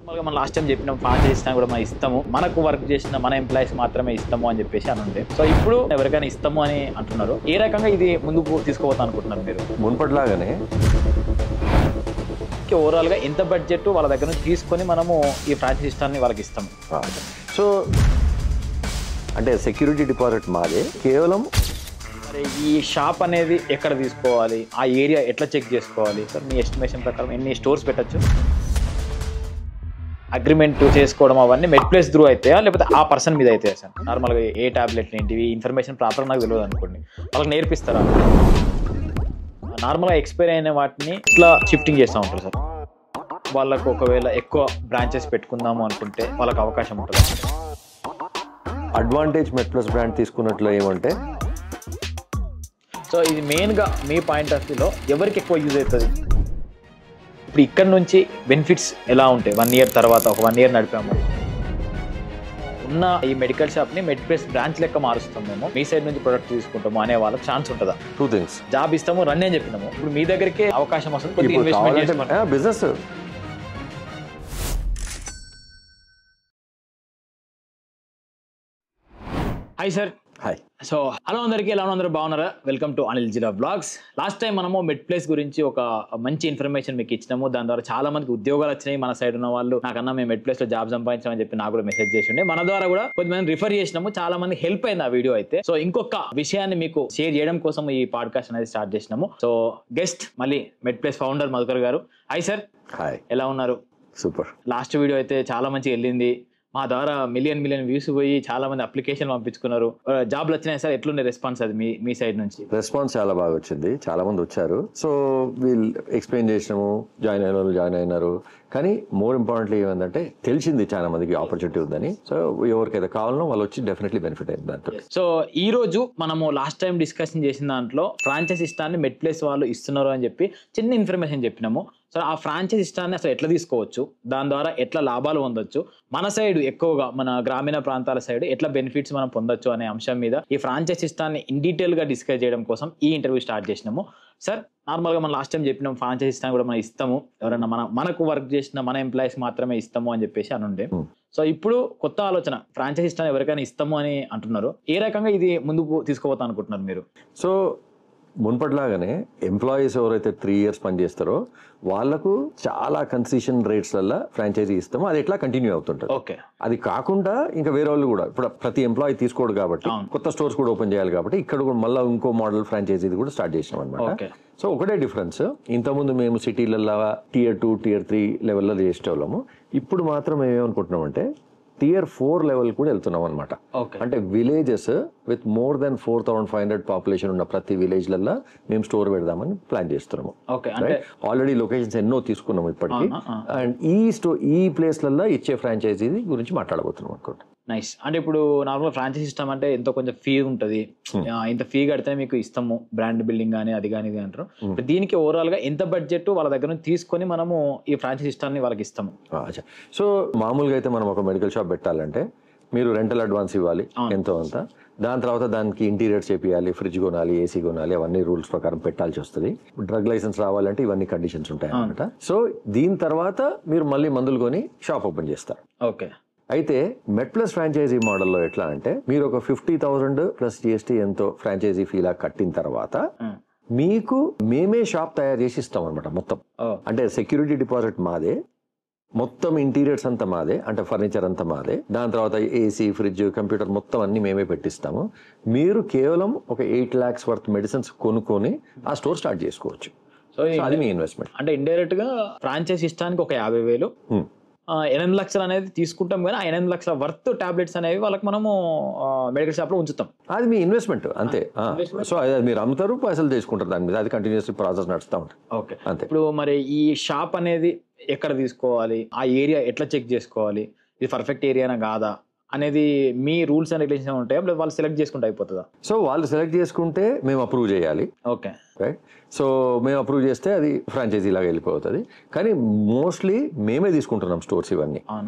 మనం last time చెప్పినాం franchise ఇస్తాను కూడా మనం ఇస్తాము, మనకు వర్క్ చేసిన మన ఎంప్లాయీస్ మాత్రమే ఇస్తాము అని చెప్పేసి అని ఉండే. సో ఇప్పుడు ఎవరికైనా ఇస్తాము అని అంటున్నారు. ఏ రకంగా ఇది ముందుకు తీసుకోవద్దు అనుకుంటున్నారు మీరు? మున్పటిలాగానే ఓవరాల్ గా ఎంత బడ్జెట్ వాళ్ళ దగ్గర నుంచి తీసుకొని మనము ఈ ఫ్రాంచైజ్ ఇష్టాన్ని వాళ్ళకి ఇస్తాము. సో అంటే సెక్యూరిటీ డిపాజిట్ మాదే. కేవలం మరి ఈ షాప్ అనేది ఎక్కడ తీసుకోవాలి, ఆ ఏరియా ఎట్లా చెక్ చేసుకోవాలి సార్? మీ ఎస్టిమేషన్ ప్రకారం ఎన్ని స్టోర్స్ పెట్టచ్చు? అగ్రిమెంట్ చేసుకోవడం అవన్నీ మెడ్ ప్లేస్ త్రూ అవుతాయా లేకపోతే ఆ పర్సన్ మీద అవుతాయా సార్? నార్మల్గా ఏ టాబ్లెట్లు ఏంటివి ఇన్ఫర్మేషన్ ప్రాపర్ నాకు తెలియదు అనుకోండి, వాళ్ళకి నేర్పిస్తారా? నార్మల్గా ఎక్స్పైర్ అయిన వాటిని ఇట్లా షిఫ్టింగ్ చేస్తూ ఉంటారు సార్. వాళ్ళకు ఒకవేళ ఎక్కువ బ్రాంచెస్ పెట్టుకుందాము అనుకుంటే వాళ్ళకి అవకాశం ఉంటుంది. అడ్వాంటేజ్ మెడ్ ప్లస్ బ్రాండ్ తీసుకున్నట్లు ఏమంటే, సో ఇది మెయిన్గా మీ పాయింట్ ఆఫ్ వ్యూలో ఎవరికి ఎక్కువ యూజ్ అవుతుంది? ఇప్పుడు ఇక్కడ నుంచి బెనిఫిట్స్ ఎలా ఉంటాయి 1 year తర్వాత? ఒక 1 year నడిపాము, ఉన్న ఈ మెడికల్ షాప్ని మెడ్ ప్లస్ బ్రాంచ్ లెక్క మారుస్తాం మేము, మీ సైడ్ నుంచి ప్రొడక్ట్ తీసుకుంటాము అనే వాళ్ళకి ఛాన్స్ ఉంటుందా? 2 things. జాబ్ ఇస్తాము, రన్ అని చెప్పినాము, ఇప్పుడు మీ దగ్గరికి అవకాశం వస్తుంది, కొద్దిగా investment business. Hi sir. Hi. So hello అందరికీ, ఎలా అందరూ బాగున్నారా? Welcome to Anil Jira blogs. Last time మనము మెడ్ ప్లేస్ గురించి ఒక మంచి ఇన్ఫర్మేషన్ మీకు ఇచ్చినాము. దాని ద్వారా చాలా మందికి ఉద్యోగాలు వచ్చినాయి. మన సైడ్ ఉన్న వాళ్ళు నాకన్నా మేము మెడ్ ప్లేస్ లో జాబ్ సంపాదించామని చెప్పి నాకు కూడా మెసేజ్ చేసి ఉండే. మన ద్వారా కూడా కొంతమంది రిఫర్ చేసినాము, చాలా మంది హెల్ప్ అయింది ఆ వీడియో అయితే. సో ఇంకొక విషయాన్ని మీకు షేర్ చేయడం కోసం ఈ పాడ్కాస్ట్ అనేది స్టార్ట్ చేసినాము. సో గెస్ట్ మళ్ళీ మెడ్ ప్లేస్ ఫౌండర్ మధుకర్ గారు. Hi sir. హాయ్. ఎలా ఉన్నారు? సూపర్. లాస్ట్ వీడియో అయితే చాలా మంచిగా వెళ్ళింది. మా ద్వారా మిలియన్ వ్యూస్ పోయి చాలా మంది అప్లికేషన్ పంపించుకున్నారు. జాబ్లు వచ్చినాయి సార్, ఎట్లుండే రెస్పాన్స్ అది మీ సైడ్ నుంచి? రెస్పాన్స్ చాలా బాగా వచ్చింది, చాలా మంది వచ్చారు. సో వీళ్ళు ఎక్స్ప్లెయిన్ చేసినాము, జాయిన్ అయిన వాళ్ళు జాయిన్ అయినారు. కానీ మోర్ ఇంపార్టెంట్లీ ఏమంటే తెలిసింది చాలా మందికి ఆపర్చునిటీ ఉందని. సో ఎవరికైతే కావాలనో వాళ్ళు వచ్చి డెఫినెట్లీ బెనిఫిట్ అయింది దాంతో. సో ఈ రోజు మనము లాస్ట్ టైం డిస్కషన్ చేసిన దాంట్లో ఫ్రాంచైజ్ ఇష్టాన్ని మెడ్ ప్లేస్ వాళ్ళు ఇస్తున్నారు అని చెప్పి చిన్న ఇన్ఫర్మేషన్ చెప్పినాము. సో ఆ ఫ్రాంచైజ్ ఇష్టాన్ని అసలు ఎట్లా తీసుకోవచ్చు, దాని ద్వారా ఎట్లా లాభాలు పొందొచ్చు, మన సైడ్ ఎక్కువగా మన గ్రామీణ ప్రాంతాల సైడ్ ఎట్లా బెనిఫిట్స్ మనం పొందొచ్చు అనే అంశం మీద ఈ ఫ్రాంచైజ్ ఇష్టాన్ని ఇన్ డీటెయిల్ గా డిస్కస్ చేయడం కోసం ఈ ఇంటర్వ్యూ స్టార్ట్ చేసినాము. సార్ నార్మల్గా మనం లాస్ట్ టైం చెప్పినాం ఫ్రాంచైజ్ ఇస్తాను కూడా మనం ఇస్తాము, ఎవరైనా మనకు వర్క్ చేసిన మన ఎంప్లాయీస్ మాత్రమే ఇస్తాము అని చెప్పేసి అని ఉండే. సో ఇప్పుడు కొత్త ఆలోచన, ఫ్రాంచైజ్ ఇస్తాను ఎవరికైనా ఇస్తాము అని అంటున్నారు. ఏ రకంగా ఇది ముందుకు తీసుకోవద్దు అనుకుంటున్నారు మీరు? సో మున్పటిలాగానే ఎంప్లాయీస్ ఎవరైతే 3 years పనిచేస్తారో వాళ్ళకు చాలా కన్సెషన్ రేట్స్లలో ఫ్రాంచైజీ ఇస్తామో అది ఎట్లా కంటిన్యూ అవుతుంటుంది. ఓకే. అది కాకుండా ఇంకా వేరే వాళ్ళు కూడా ఇప్పుడు ప్రతి ఎంప్లాయీ తీసుకోడు కాబట్టి కొత్త స్టోర్స్ కూడా ఓపెన్ చేయాలి కాబట్టి ఇక్కడ కూడా మళ్ళీ ఇంకో మోడల్ ఫ్రాంచైజీ కూడా స్టార్ట్ చేసినాం అనమాట. సో ఒకటే డిఫరెన్స్, ఇంతకుముందు మేము సిటీలలో Tier 2 Tier 3 లెవెల్లో చేసేవాళ్ళము. ఇప్పుడు మాత్రం మేము ఏమనుకుంటున్నామంటే Tier 4 లెవెల్ కూడా వెళ్తున్నాం అనమాట. అంటే villages with more than 4500 population ఉన్న ప్రతి విలేజ్లలో మేము స్టోర్ పెడదామని ప్లాన్ చేస్తున్నాము. ఆల్రెడీ లొకేషన్స్ ఎన్నో తీసుకున్నాము ఇప్పటికీ. అండ్ ఈ ప్లేస్లలో ఇచ్చే ఫ్రాంచైజీ గురించి మాట్లాడబోతున్నాం అనుకోండి. నైస్. అంటే ఇప్పుడు నార్మల్ ఫ్రాంచైజ్ సిస్టమ్ అంటే ఎంతో కొంచెం ఫీ ఉంటుంది, ఇంత ఫీ కడితే మీకు ఇస్తాము బ్రాండ్ బిల్డింగ్ కానీ అది కానీ ఇది అంటారు. దీనికి ఓవరాల్ గా ఎంత బడ్జెట్ వాళ్ళ దగ్గర నుంచి తీసుకొని మనము ఈ ఫ్రాంచైజ్ సిస్టమ్ ని వాళ్ళకి ఇస్తాము? సో మామూలుగా అయితే మనం ఒక మెడికల్ షాప్ పెట్టాలంటే మీరు రెంటల్ అడ్వాన్స్ ఇవ్వాలి ఎంతో అంత. దాని తర్వాత దానికి ఇంటీరియర్స్ చేపియాలి, ఫ్రిడ్జ్ కొనాలి, ఏసీ కొనాలి, అవన్నీ రూల్స్ ప్రకారం పెట్టాల్సి వస్తుంది. డ్రగ్ లైసెన్స్ రావాలంటే ఇవన్నీ కండిషన్స్ ఉంటాయి అనమాట. సో దీని తర్వాత మీరు మళ్ళీ మందులు కొని షాప్ ఓపెన్ చేస్తారు. ఓకే. అయితే మెడ్ ప్లస్ ఫ్రాంచైజీ మోడల్లో ఎట్లా అంటే మీరు ఒక 50,000 ప్లస్ GST ఎంతో ఫ్రాంచైజీ ఫీలా కట్టిన తర్వాత మీకు మేమే షాప్ తయారు చేసి ఇస్తాం అనమాట మొత్తం. అంటే సెక్యూరిటీ డిపాజిట్ మాదే, మొత్తం ఇంటీరియర్స్ అంతా మాదే, అంటే ఫర్నిచర్ అంతా మాదే, దాని తర్వాత ఏసీ, ఫ్రిడ్జ్, కంప్యూటర్ మొత్తం అన్ని మేమే పెట్టిస్తాము. మీరు కేవలం ఒక 8 lakhs వర్త్ మెడిసిన్స్ కొనుక్కొని ఆ స్టోర్ స్టార్ట్ చేసుకోవచ్చు. సో అది మీ ఇన్వెస్ట్మెంట్. అంటే ఇండైరెక్ట్ గా ఫ్రాంచైజ్ ఇష్టానికి ఒక 50,000 8 లక్షలు అనేది తీసుకుంటాం, కానీ ఆ 8 లక్షల వర్త్ టాబ్లెట్స్ అనేవి వాళ్ళకి మనము మెడికల్ షాప్ లో ఉంచుతాం. అది మీ ఇన్వెస్ట్మెంట్ అంతే. సో అది మీరు అమ్ముతారు, పైసలు తీసుకుంటారు దాని మీద, అది కంటిన్యూస్ ప్రాసెస్ నడుస్తూ ఉంటుంది. ఓకే. అంతే. ఇప్పుడు మరి ఈ షాప్ అనేది ఎక్కడ తీసుకోవాలి, ఆ ఏరియా ఎట్లా చెక్ చేసుకోవాలి, ఇది పర్ఫెక్ట్ ఏరియానా కాదా అనేది మీ రూల్స్ అండ్ రెగ్యులేషన్స్ ఉంటాయా, వాళ్ళు సెలెక్ట్ చేసుకుంటే అయిపోతుందా? సో వాళ్ళు సెలెక్ట్ చేసుకుంటే మేము అప్రూవ్ చేయాలి. ఓకే. రైట్. సో మేము అప్రూవ్ చేస్తే అది ఫ్రాంచైజీ లాగా వెళ్ళిపోతుంది. కానీ మోస్ట్లీ మేమే తీసుకుంటున్నాం స్టోర్స్ ఇవన్నీ.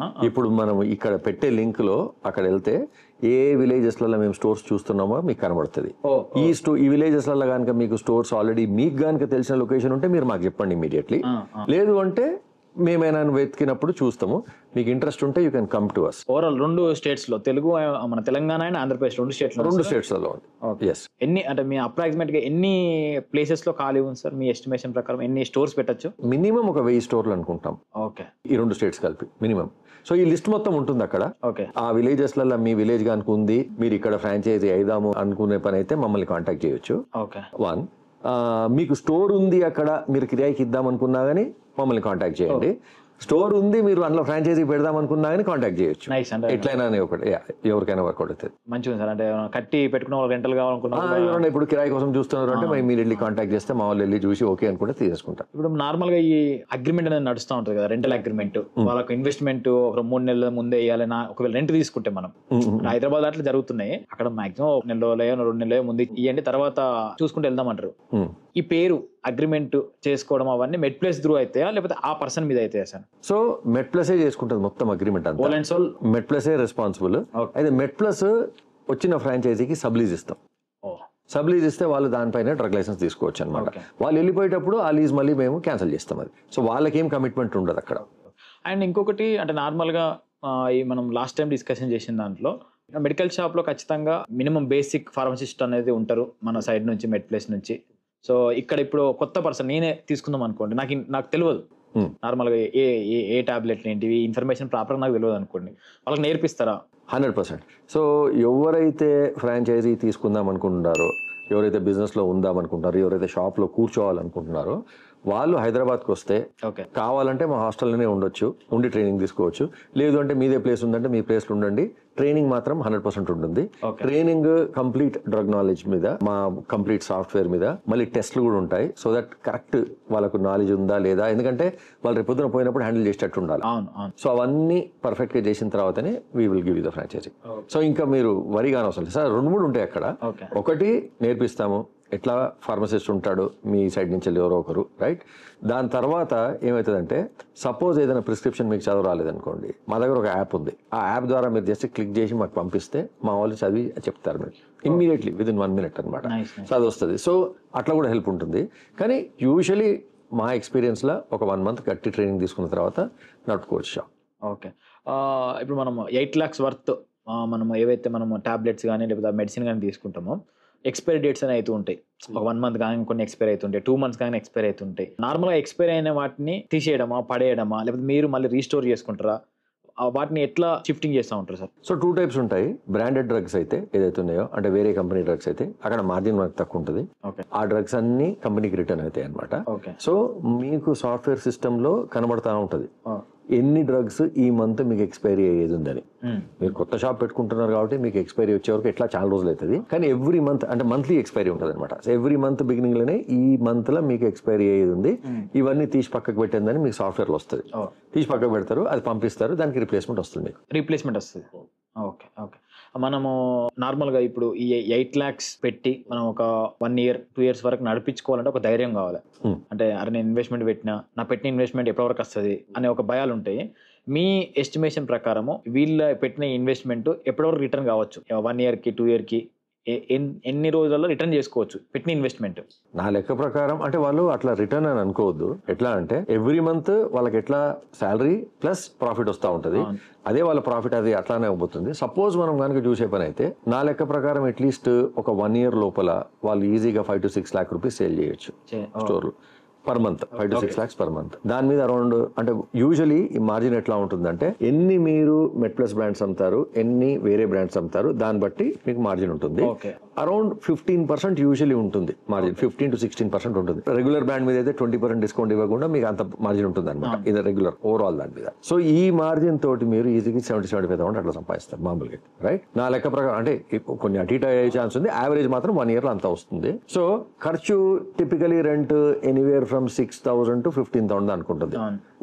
ఇప్పుడు మనం ఇక్కడ పెట్టే లింక్ లో అక్కడ వెళ్తే ఏ విలేజెస్లలో మేము స్టోర్స్ చూస్తున్నామో మీకు కనబడుతుంది. ఈ విలేజెస్లలో కనుక మీకు స్టోర్స్ ఆల్రెడీ మీకు కనుక తెలిసిన లొకేషన్ ఉంటే మీరు మాకు చెప్పండి ఇమీడియట్లీ. లేదు అంటే మేమైనా వెతికినప్పుడు చూస్తాము. మీకు ఇంట్రెస్ట్ ఉంటే you can come to us. Overall 2 states లో తెలుగు, మన తెలంగాణ అండ్ ఆంధ్రప్రదేశ్ 2 స్టేట్స్లలో ఉంది. ఎస్. ఎన్ని అంటే మీ అప్రాక్సిమేట్ గా ఎన్ని ప్లేసెస్ లో ఖాళీ ఉంది సార్? మీ ఎస్టిమేషన్ ప్రకారం ఎన్ని స్టోర్స్ పెట్టచ్చు? మినిమం ఒక 1000 స్టోర్లు అనుకుంటాం. ఓకే. ఈ 2 స్టేట్స్ కలిపి మినిమం. సో ఈ లిస్ట్ మొత్తం ఉంటుంది అక్కడ. ఓకే. ఆ విలేజెస్లలో మీ విలేజ్ గా అనుకుంది, మీరు ఇక్కడ ఫ్రాంచైజీ అయిదాము అనుకునే పని అయితే మమ్మల్ని కాంటాక్ట్ చేయొచ్చు. ఓకే. 1, మీకు స్టోర్ ఉంది అక్కడ, మీరు కిరాయికి ఇద్దాం అనుకున్నా కానీ మమ్మల్ని కాంటాక్ట్ చేయండి. స్టోర్ ఉంది, మీరు అందులో ఫ్రాంచైజీ పెడదాం అనుకున్నా కానీ కాంటాక్ట్ చేయొచ్చు. ఎట్లయినా ఒకటి, ఎవరికైనా వర్కౌట్ అవుతుంది. మంచిగా సార్. అంటే కట్టి పెట్టుకున్న రెంటల్ కావాలనుకున్నా, ఎవరైనా ఇప్పుడు కిరాయి కోసం చూస్తున్నారు అంటే ఇమీడియట్లీ కాంటాక్ట్ చేస్తే మా వాళ్ళు వెళ్ళి చూసి ఓకే అనుకుంటే తీసేసుకుంటారు. ఇప్పుడు నార్మల్ గా ఈ అగ్రిమెంట్ అనేది నడుస్తూ ఉంటుంది కదా, రెంటల్ అగ్రిమెంట్. వాళ్ళకి ఇన్వెస్ట్మెంట్ ఒక 3 నెలల ముందే వేయాలన్నా, ఒకవేళ రెంట్ తీసుకుంటే మనం హైదరాబాద్ అట్లా జరుగుతున్నాయి, అక్కడ మాక్సిమం 1 నెలలో 2 నెలలు ముందు ఇవ్వండి, తర్వాత చూసుకుంటూ వెళ్దామంటారు. ఈ పేరు అగ్రిమెంట్ చేసుకోవడం అవన్నీ మెడ్ ప్లేస్ త్రూ అయితే లేకపోతే ఆ పర్సన్ మీద అయితే సార్? సో మెడ్ ప్లస్ చేసుకుంటుంది మొత్తం అగ్రిమెంట్ అంతా. Whole and soul MedPlus responsible. అయితే మెడ్ ప్లస్ వచ్చిన ఫ్రాంచైజీకి సబ్లీజ్ ఇస్తాం. సబ్లీజ్ ఇస్తే వాళ్ళు దానిపైన డ్రగ్ లైసెన్స్ తీసుకోవచ్చు అనమాట. వాళ్ళు వెళ్ళిపోయేటప్పుడు ఆ లీజ్ మళ్ళీ మేము క్యాన్సిల్ చేస్తాం. అది సో వాళ్ళకి ఏం కమిట్మెంట్ ఉండదు అక్కడ. అండ్ ఇంకొకటి అంటే నార్మల్ గా ఈ మనం లాస్ట్ టైం డిస్కషన్ చేసిన దాంట్లో మెడికల్ షాప్ లో ఖచ్చితంగా మినిమం బేసిక్ ఫార్మసిస్ట్ అనేది ఉంటారు మన సైడ్ నుంచి, మెడ్ ప్లేస్ నుంచి. సో ఇక్కడ ఇప్పుడు కొత్త పర్సన్ నేనే తీసుకుందాం అనుకోండి, నాకు తెలియదు నార్మల్గా ఏ టాబ్లెట్ ఏంటివి ఇన్ఫర్మేషన్ ప్రాపర్గా నాకు తెలియదు అనుకోండి, వాళ్ళకి నేర్పిస్తారా? 100%. సో ఎవరైతే ఫ్రాంచైజీ తీసుకుందాం అనుకుంటున్నారో, ఎవరైతే బిజినెస్లో ఉందాం అనుకుంటున్నారో, ఎవరైతే షాప్లో కూర్చోవాలనుకుంటున్నారో వాళ్ళు హైదరాబాద్కి వస్తే కావాలంటే మా హాస్టల్లోనే ఉండొచ్చు, ఉండి ట్రైనింగ్ తీసుకోవచ్చు. లేదు అంటే మీదే ప్లేస్ ఉందంటే మీ ప్లేస్లో ఉండండి. ట్రైనింగ్ మాత్రం 100% ఉంటుంది. ట్రైనింగ్ కంప్లీట్ డ్రగ్ నాలెడ్జ్ మీద, మా కంప్లీట్ సాఫ్ట్వేర్ మీద, మళ్ళీ టెస్ట్లు కూడా ఉంటాయి. సో దట్ కరెక్ట్ వాళ్ళకు నాలెడ్జ్ ఉందా లేదా, ఎందుకంటే వాళ్ళు రేపు పొద్దున పోయినప్పుడు హ్యాండిల్ చేసేటట్టు ఉండాలి. సో అవన్నీ పర్ఫెక్ట్ గా చేసిన తర్వాతనే we will give you the franchisee. So ఇంకా మీరు వరి కానవసరం లేదు సార్. 2-3 ఉంటాయి అక్కడ. ఒకటి నేర్పిస్తాము, ఎట్లా ఫార్మసిస్ట్ ఉంటాడు మీ సైడ్ నుంచి ఎవరో ఒకరు, రైట్? దాని తర్వాత ఏమవుతుందంటే, సపోజ్ ఏదైనా ప్రిస్క్రిప్షన్ మీకు చదువు రాలేదనుకోండి, మా దగ్గర ఒక యాప్ ఉంది. ఆ యాప్ ద్వారా మీరు జస్ట్ క్లిక్ చేసి మాకు పంపిస్తే మా వాళ్ళు చదివి చెప్తారు మీకు ఇమ్మీడియట్లీ విదిన్ 1 minute అనమాట. సో అది వస్తుంది. సో అట్లా కూడా హెల్ప్ ఉంటుంది. కానీ యూజువలీ మా ఎక్స్పీరియన్స్లో ఒక 1 month గట్టి ట్రైనింగ్ తీసుకున్న తర్వాత నడుపుకోవచ్చు షాప్. ఓకే. ఇప్పుడు మనం 8 lakhs వర్త్ మనం ఏవైతే మనం టాబ్లెట్స్ కానీ లేకపోతే మెడిసిన్ కానీ తీసుకుంటామో, ఎక్స్పైరీ డేట్స్ అని అయితే ఉంటాయి. ఒక 1 month కానీ కొన్ని ఎక్స్పైర్ అవుతుంటాయి, 2 months కానీ ఎక్స్పైర్ అవుతుంటాయి. నార్మల్గా ఎక్స్పైర్ అయిన వాటిని తీసేయడమా, పడేయడమా, లేకపోతే మీరు మళ్ళీ రీస్టోర్ చేసుకుంటారా? వాటిని ఎట్లా షిఫ్టింగ్ చేస్తూ ఉంటారు సార్? సో 2 types ఉంటాయి. బ్రాండెడ్ డ్రగ్స్ అయితే ఏదైతే ఉన్నాయో, అంటే వేరే కంపెనీ డ్రగ్స్ అయితే అక్కడ మార్జిన్ మనకు తక్కువ ఉంటుంది. ఆ డ్రగ్స్ అన్ని కంపెనీకి రిటర్న్ అవుతాయి అనమాట. సో మీకు సాఫ్ట్వేర్ సిస్టమ్ లో కనబడతా ఉంటుంది ఎన్ని డ్రగ్స్ ఈ మంత్ మీకు ఎక్స్పైరీ అయ్యేది ఉందని. మీరు కొత్త షాప్ పెట్టుకుంటున్నారు కాబట్టి మీకు ఎక్స్పైరీ వచ్చే వరకు ఎట్లా చాలా రోజులు అవుతుంది. కానీ ఎవ్రీ మంత్ అంటే మంత్లీ ఎక్స్పైరీ ఉంటుంది అనమాట. ఎవ్రీ మంత్ బిగినింగ్ లోనే ఈ మంత్ లో మీకు ఎక్స్పైరీ అయ్యేది ఉంది, ఇవన్నీ తీసి పక్కకు పెట్టిందని మీకు సాఫ్ట్వేర్ లో వస్తుంది. తీసి పక్కకు పెడతారు, అది పంపిస్తారు, దానికి రీప్లేస్మెంట్ వస్తుంది, మీకు రీప్లేస్మెంట్ వస్తుంది. ఓకే. ఓకే. మనము నార్మల్గా ఇప్పుడు ఈ 8 lakhs పెట్టి మనం ఒక 1 year 2 years వరకు నడిపించుకోవాలంటే ఒక ధైర్యం కావాలి. అంటే అరే నేను ఇన్వెస్ట్మెంట్ పెట్టిన, నా పెట్టిన ఇన్వెస్ట్మెంట్ ఎప్పటివరకు వస్తుంది అనే ఒక భయాలు ఉంటాయి. మీ ఎస్టిమేషన్ ప్రకారము వీళ్ళ పెట్టిన ఇన్వెస్ట్మెంట్ ఎప్పటివరకు రిటర్న్ కావచ్చు? 1 yearకి 2 yearకి ఎన్ని రోజుల్లో రిటర్న్ చేసుకోవచ్చు పెట్టిన ఇన్వెస్ట్మెంట్? నా లెక్క ప్రకారం అంటే వాళ్ళు అట్లా రిటర్న్ అని అనుకోవద్దు. ఎట్లా అంటే ఎవ్రీ మంత్ వాళ్ళకి ఎట్లా శాలరీ ప్లస్ ప్రాఫిట్ వస్తూ ఉంటుంది, అదే వాళ్ళ ప్రాఫిట్ అది అట్లానే అయిపోతుంది. సపోజ్ మనం కనుక చూసే పని అయితే నా లెక్క ప్రకారం అట్లీస్ట్ ఒక 1 year లోపల వాళ్ళు ఈజీగా 5 to 6 lakh rupees సేల్ చేయొచ్చు స్టోర్లు per month. 5 to 6 lakhs per month. దాని మీద అరౌండ్ అంటే యూజువలీ ఈ మార్జిన్ ఎట్లా ఉంటుందంటే, ఎన్ని మీరు మెడ్ ప్లస్ బ్రాండ్స్ అమ్ముతారు, ఎన్ని వేరే బ్రాండ్స్ అమ్ముతారు, దాన్ని బట్టి మీకు మార్జిన్ ఉంటుంది. అరౌండ్ 15% యూజువలీ ఉంటుంది మార్జిన్. 15 to 16% ఉంటుంది. రెగ్యులర్ బ్రాండ్ మీద అయితే 20% డిస్కౌంట్ ఇవ్వకుండా మీకు అంత మార్జిన్ ఉంటుంది అనమాట, ఇది రెగ్యులర్ ఓవరాల్ దాని మీద. సో ఈ మార్జిన్ తోటి మీరు ఈజీగా 70-75% అట్లా సంపాదిస్తారు మామూలుగా, రైట్? నా లెక్క ప్రకారం అంటే కొన్ని అటు ఇటు అయ్యే ఛాన్స్ ఉంది. యావరేజ్ మాత్రం 1 year లో అంతా వస్తుంది. సో ఖర్చు typically rent anywhere from 6,000 to 15,000 అనుకుంటుంది,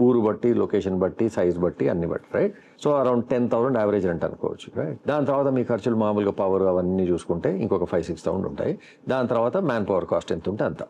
ఊరు బట్టి, లొకేషన్ బట్టి, సైజ్ బట్టి, అన్ని బట్టి, right? So around 10,000 average rent అనుకోవచ్చు, రైట్? దాని తర్వాత మీ ఖర్చులు మామూలుగా పవర్ అవన్నీ చూసుకుంటే ఇంకొక 5-6,000 ఉంటాయి. దాని తర్వాత మ్యాన్ పవర్ కాస్ట్ ఎంత ఉంటే అంత,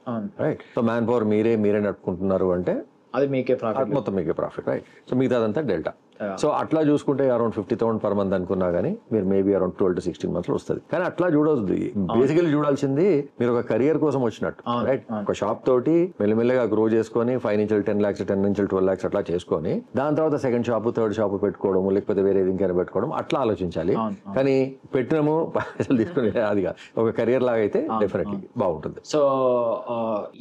రైట్? సో మ్యాన్ పవర్ మీరే నడుపుకుంటున్నారు అంటే అది మీకే ప్రాఫిట్, మొత్తం మీకే ప్రాఫిట్, రైట్? సో మిగతాదంతా డెల్టా. సో అట్లా చూసుకుంటే అరౌండ్ 50,000 per month అనుకున్నా కానీ మీరు మేబీ అరౌండ్ 12 to 16 months వస్తుంది. కానీ అట్లా చూడొద్దు, బేసికలీ చూడాల్సింది మీరు ఒక కెరియర్ కోసం వచ్చినట్టు, రైట్? ఒక షాప్ తోటి మెల్లిమెల్లగా గ్రో చేసుకొని 5 నుంచి 10 lakhs 10 నుంచి 12 lakhs అట్లా చేసుకొని దాని తర్వాత సెకండ్ షాప్ థర్డ్ షాప్ పెట్టుకోవడం, లేకపోతే వేరే ఇంకైనా పెట్టుకోవడం, అట్లా ఆలోచించాలి. కానీ పెట్టినము పైసలు తీసుకుని అదిగా ఒక కెరియర్ లాగా అయితే డెఫినెట్లీ బాగుంటుంది. సో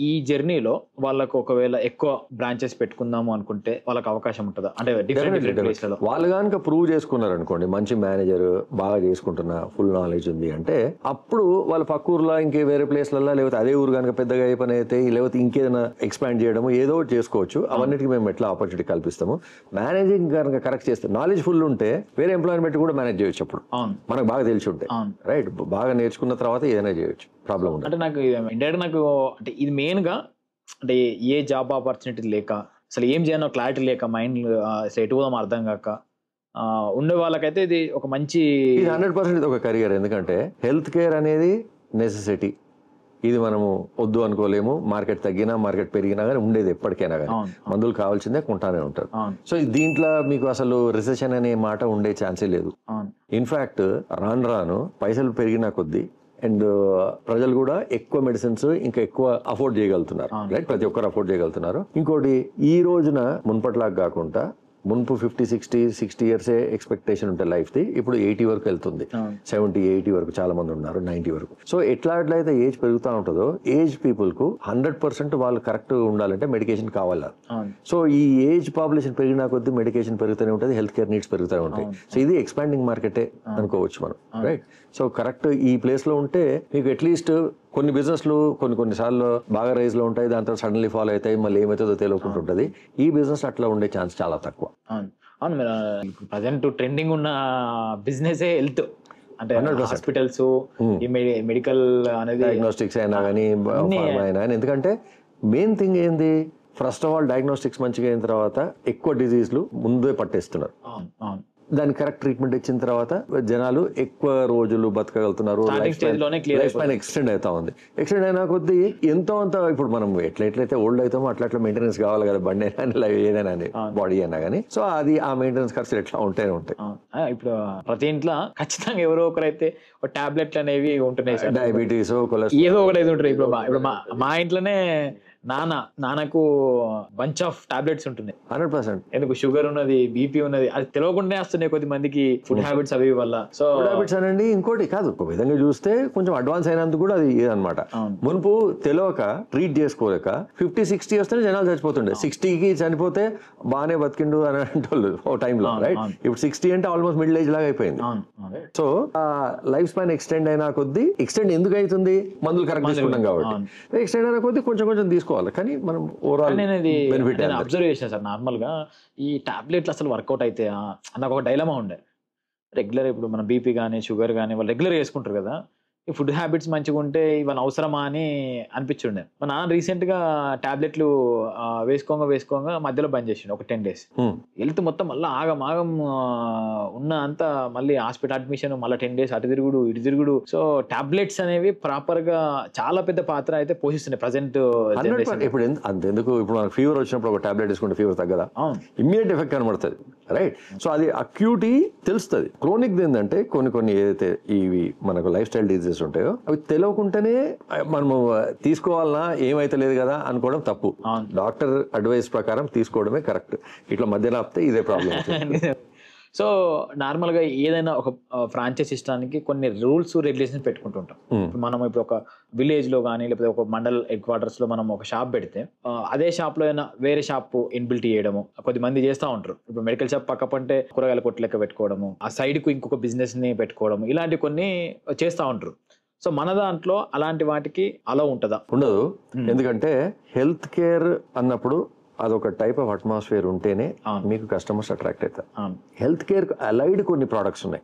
ఈ జర్నీలో వాళ్ళకు ఒకవేళ ఎక్కువ బ్రాంచెస్ పెట్టుకుందాము అనుకుంటే వాళ్ళకి అవకాశం ఉంటుందా? అంటే డిఫరెంట్ ప్లేస్లలో వాళ్ళు కనుక ప్రూవ్ చేసుకున్నారు అనుకోండి, మంచి మేనేజర్ బాగా చేసుకుంటున్నా, ఫుల్ నాలెడ్జ్ ఉంది అంటే, అప్పుడు వాళ్ళ పక్క ఊర్లో ఇంకే వేరే ప్లేస్లలో, లేకపోతే అదే ఊరు కనుక పెద్దగా అయి పని అయితే, లేకపోతే ఇంకేదైనా ఎక్స్పాండ్ చేయడము ఏదో చేసుకోవచ్చు. అవన్నిటికీ మేము ఎట్లా ఆపర్చునిటీ కల్పిస్తాము. మేనేజింగ్ కనుక కరెక్ట్ చేస్తే, నాలెడ్జ్ ఫుల్ ఉంటే వేరే ఎంప్లాయ్ని పెట్టి కూడా మేనేజ్ చేయొచ్చు. అప్పుడు మనకు బాగా తెలిసి ఉంటే, రైట్, బాగా నేర్చుకున్న తర్వాత ఏదైనా చేయొచ్చు, ప్రాబ్లం ఉండదు. అంటే నాకు ఇండైరెక్ట్ నాకు అంటే ఇది మెయిన్ గా అంటే ఏ జాబ్ ఆపర్చునిటీ లేక అసలు ఏం చేయనో క్లారిటీ లేక మైండ్ ఎటు పోదాం అర్థం కాక ఉండే వాళ్ళకైతే ఇది ఒక మంచి 100% ఇది ఒక కెరియర్. ఎందుకంటే హెల్త్ కేర్ అనేది నెసెసిటీ. ఇది మనము వద్దు అనుకోలేము. మార్కెట్ తగ్గినా మార్కెట్ పెరిగినా కానీ ఉండేది ఎప్పటికైనా కానీ, మందులు కావాల్సిందే, కొంటానే ఉంటారు. సో దీంట్లో మీకు అసలు రిసెషన్ అనే మాట ఉండే ఛాన్సే లేదు. ఇన్ఫాక్ట్ రాను రాను పైసలు పెరిగినా కొద్దీ అండ్ ప్రజలు కూడా ఎక్కువ మెడిసిన్స్ ఇంకా ఎక్కువ అఫోర్డ్ చేయగలుగుతున్నారు, రైట్? ప్రతి ఒక్కరు అఫోర్డ్ చేయగలుగుతున్నారు. ఇంకోటి, ఈ రోజున మున్పట్లాగా కాకుండా మున్పు 50-60 years ఎక్స్పెక్టేషన్ ఉంటే లైఫ్ ది, ఇప్పుడు 80 వరకు వెళ్తుంది, 70-80 వరకు చాలా మంది ఉన్నారు, 90 వరకు. సో ఎట్లయితే ఏజ్ పెరుగుతూ ఉంటుందో, ఏజ్ పీపుల్ కు 100% వాళ్ళు కరెక్ట్ ఉండాలంటే మెడికేషన్ కావాలి. సో ఈ ఏజ్ పాపులేషన్ పెరిగినా కొద్దీ మెడికేషన్ పెరుగుతూనే ఉంటుంది, హెల్త్ కేర్ నీడ్స్ పెరుగుతూనే ఉంటాయి. సో ఇది ఎక్స్పాండింగ్ మార్కెటే అనుకోవచ్చు మనం, రైట్? సో కరెక్ట్ ఈ ప్లేస్ లో ఉంటే మీకు అట్లీస్ట్ కొన్ని బిజినెస్లు కొన్నిసార్లు బాగా రైజ్ లో ఉంటాయి, దాంతో సడన్లీ ఫాలో అవుతాయి, మళ్ళీ ఏమవుతుందో తెలియకుంటుంటది. ఈ బిజినెస్ అట్లా ఉండే ఛాన్స్ చాలా తక్కువ. అవును, మీరు ప్రజెంట్ ట్రెండింగ్ ఉన్న బిజినెస్ హెల్త్, అంటే హాస్పిటల్స్, మెడికల్ అనేది, డయాగ్నోస్టిక్స్ అయినా కానీ, ఫార్మా అయినా కానీ. ఎందుకంటే మెయిన్ థింగ్ ఏంది, ఫస్ట్ ఆఫ్ ఆల్ డయాగ్నోస్టిక్స్ మంచిగా అయిన తర్వాత ఎక్కువ డిజీజ్లు ముందే పట్టేస్తున్నారు. దానికి కరెక్ట్ ట్రీట్మెంట్ ఇచ్చిన తర్వాత జనాలు ఎక్కువ రోజులు బతకగలుగుతున్నారు, లైఫ్ స్పాన్ ఎక్స్టెండ్ అవుతా ఉంది. ఎక్స్టెండ్ అయినా కొద్దీ ఎంతో అంత, ఇప్పుడు మనం ఎట్లయితే ఓల్డ్ అవుతామో అట్లా మెయింటెనెన్స్ కావాలి కదా, బండి అయినా ఏదైనా బాడీ అయినా కానీ. సో అది ఆ మెయింటెనెన్స్ ఖర్చులు ఎట్లా ఉంటాయి. ఇప్పుడు ప్రతి ఇంట్లో ఖచ్చితంగా ఎవరో ఒకరైతే టాబ్లెట్లు అనేవి ఉంటున్నాయి, డయాబెటీస్, కొలెస్ట్రాల్, ఏదో ఒకటి ఉంటాయి. ఇప్పుడు మా ఇంట్లోనే నాన్నకు బంచ్ ఆఫ్ టాబ్లెట్స్ ఉంటున్నాయి. 100%. ఎందుకు షుగర్ ఉన్నది, బీపీ ఉన్నది, అది తెలియకుండా వస్తున్నాయి కొద్ది మందికి ఫుడ్ హ్యాబిట్స్ అవి వల్ల. సో ఫుడ్ హ్యాబిట్స్ అనండి, ఇంకోటి కాదు, ఒక విధంగా చూస్తే కొంచెం అడ్వాన్స్ అయినందుకు కూడా అది ఇదనమాట. మునుపు తెలియక ట్రీట్ చేసుకోలేక 50-60 వస్తే జనాలు చచ్చిపోతుండే. 60కి చనిపోతే బాగానే బతికిండు అని అంటోళ్ళు ఓ టైంలో, రైట్? ఇప్పుడు 60 అంటే ఆల్మోస్ట్ మిడిల్ ఏజ్ లాగా అయిపోయింది. సో లైఫ్ స్పాన్ ఎక్స్టెండ్ అయినా కొద్దీ, ఎక్స్టెండ్ ఎందుకు అవుతుంది, మందులు కరెక్ట్ తీసుకున్నాం కాబట్టి. ఎక్స్టెండ్ అయినా కొద్దీ కొంచెం తీసుకోవాలి, కానీ మనం ఓవరాల్ బెనిఫిట్ అబ్జర్వ్ చేసిన సార్. నార్మల్ గా ఈ టాబ్లెట్లు అసలు వర్కౌట్ అయితే నాకు ఒక డైలమా ఉండే. రెగ్యులర్ ఇప్పుడు మన బీపీ కానీ షుగర్ కానీ వాళ్ళు రెగ్యులర్ వేసుకుంటారు కదా, ఈ ఫుడ్ హ్యాబిట్స్ మంచిగా ఉంటే ఇవన్నీ అవసరమా అని అనిపించుండే. మా నాన్న రీసెంట్ గా టాబ్లెట్లు వేసుకోగా మధ్యలో బంద్ చేసిండు ఒక 10 days. హెల్త్ మొత్తం మళ్ళీ ఆగం ఉన్న అంతా మళ్ళీ హాస్పిటల్ అడ్మిషన్, మళ్ళీ 10 days అటు తిరుగుడు ఇటు తిరుగుడు. సో టాబ్లెట్స్ అనేవి ప్రాపర్ గా చాలా పెద్ద పాత్ర అయితే పోషిస్తున్నాయి ప్రజెంట్. ఇప్పుడు అంతెందుకు, ఇప్పుడు మనకు ఫీవర్ వచ్చినప్పుడు ఒక టాబ్లెట్ తీసుకుంటే ఫీవర్ తగ్గదా? ఇమ్మీడియట్ ఎఫెక్ట్ కనబడుతుంది, రైట్? సో అది అక్యూటీ తెలుస్తుంది. క్రోనిక్ ఏంటంటే కొన్ని ఏదైతే ఇవి మనకు లైఫ్ స్టైల్ డిజీజెస్ ఉంటాయో అవి తెలియకుండానే మనము తీసుకోవాలన్నా ఏమైతే లేదు కదా అనుకోవడం తప్పు. డాక్టర్ అడ్వైస్ ప్రకారం తీసుకోవడమే కరెక్ట్. ఇట్లా మధ్యలో ఆపితే ఇదే ప్రాబ్లం. సో నార్మల్ గా ఏదైనా ఒక ఫ్రాంచైజ్ ఇష్టానికి కొన్ని రూల్స్ రెగ్యులేషన్స్ పెట్టుకుంటుంటాం. మనం ఇప్పుడు ఒక విలేజ్ లో కానీ లేకపోతే ఒక మండల్ హెడ్ క్వార్టర్స్ లో మనం ఒక షాప్ పెడితే అదే షాప్ లో అయినా వేరే షాప్ ఇన్బిల్ట్ చేయడము కొద్ది మంది చేస్తూ ఉంటారు. ఇప్పుడు మెడికల్ షాప్ పక్క పంటే కూరగాయల కొట్టు లెక్క పెట్టుకోవడము, ఆ సైడ్ కు ఇంకొక బిజినెస్ ని పెట్టుకోవడము, ఇలాంటి కొన్ని చేస్తూ ఉంటారు. సో మన దాంట్లో అలాంటి వాటికి అలా ఉంటుందా? ఉండదు. ఎందుకంటే హెల్త్ కేర్ అన్నప్పుడు అదొక టైప్ ఆఫ్ అట్మాస్ఫియర్ ఉంటేనే మీకు కస్టమర్స్ అట్రాక్ట్ అవుతారు. హెల్త్ కేర్ అలైడ్ కొన్ని ప్రోడక్ట్స్ ఉన్నాయి.